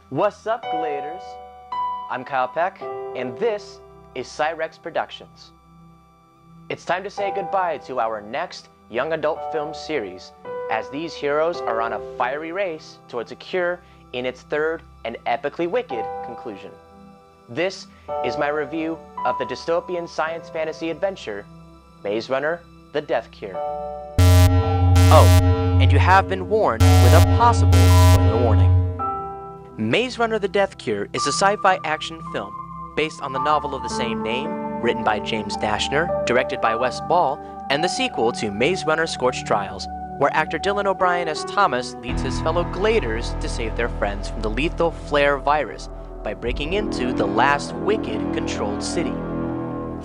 What's up, Gladers? I'm Kyle Peck, and this is Cyrex Productions. It's time to say goodbye to our next young adult film series, as these heroes are on a fiery race towards a cure in its third and epically wicked conclusion. This is my review of the dystopian science fantasy adventure, Maze Runner: The Death Cure. Oh, and you have been warned with a possible spoiler warning. Maze Runner: The Death Cure is a sci-fi action film based on the novel of the same name, written by James Dashner, directed by Wes Ball, and the sequel to Maze Runner: Scorched Trials, where actor Dylan O'Brien as Thomas leads his fellow Gladers to save their friends from the lethal flare virus by breaking into the last wicked controlled city.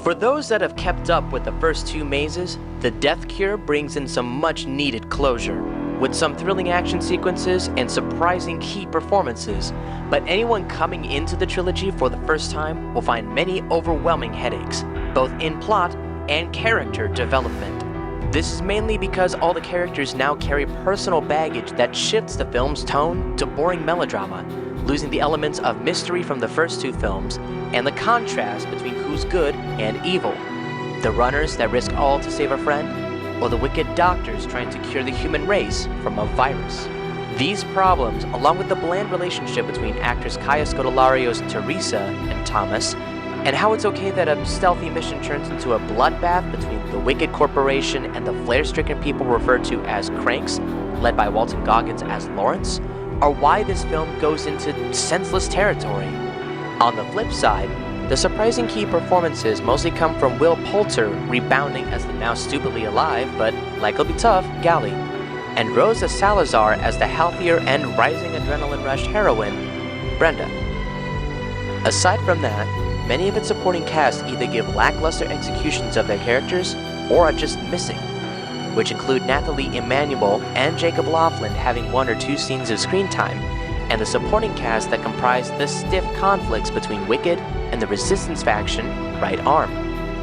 For those that have kept up with the first two mazes, The Death Cure brings in some much needed closure, with some thrilling action sequences and surprising key performances, but anyone coming into the trilogy for the first time will find many overwhelming headaches, both in plot and character development. This is mainly because all the characters now carry personal baggage that shifts the film's tone to boring melodrama, losing the elements of mystery from the first two films and the contrast between who's good and evil. The runners that risk all to save a friend, or the wicked doctors trying to cure the human race from a virus. These problems, along with the bland relationship between actors Kaya Scotolario's Teresa and Thomas, and how it's okay that a stealthy mission turns into a bloodbath between the Wicked Corporation and the flare-stricken people referred to as Cranks, led by Walton Goggins as Lawrence, are why this film goes into senseless territory. On the flip side, the surprising key performances mostly come from Will Poulter rebounding as the now stupidly alive, but like'll be tough, Gally, and Rosa Salazar as the healthier and rising adrenaline rush heroine, Brenda. Aside from that, many of its supporting cast either give lackluster executions of their characters or are just missing, which include Nathalie Emmanuel and Jacob Laughlin having one or two scenes of screen time, and the supporting cast that comprise the stiff conflicts between Wicked and the Resistance faction, Right Arm.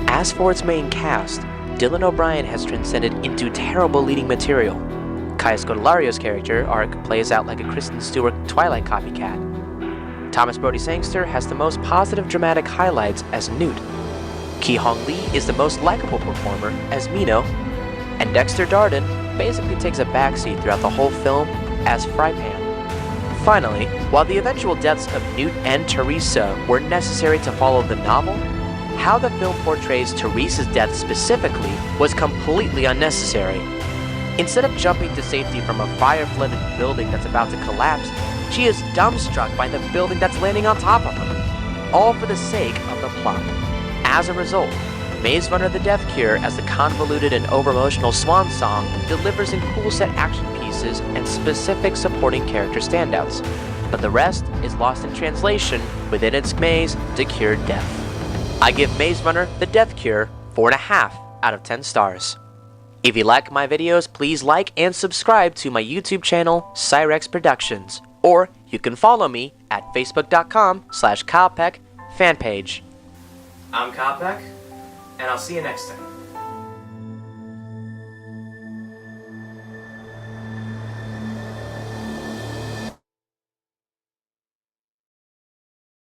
As for its main cast, Dylan O'Brien has transcended into terrible leading material. Kaya Scotolario's character arc plays out like a Kristen Stewart Twilight copycat. Thomas Brody Sangster has the most positive dramatic highlights as Newt. Ki Hong Lee is the most likable performer as Mino, and Dexter Darden basically takes a backseat throughout the whole film as Frypan. Finally, while the eventual deaths of Newt and Teresa were necessary to follow the novel, how the film portrays Teresa's death specifically was completely unnecessary. Instead of jumping to safety from a fire-flooded building that's about to collapse, she is dumbstruck by the building that's landing on top of her, all for the sake of the plot. As a result, Maze Runner: The Death Cure, as the convoluted and over-emotional swan song, delivers in cool set action pieces and specific supporting character standouts, but the rest is lost in translation within its maze to cure death. I give Maze Runner: The Death Cure 4.5 out of 10 stars. If you like my videos, please like and subscribe to my YouTube channel, Cyrex Productions, or you can follow me at facebook.com/KylePeck fanpage. I'm Kyle Peck, and I'll see you next time.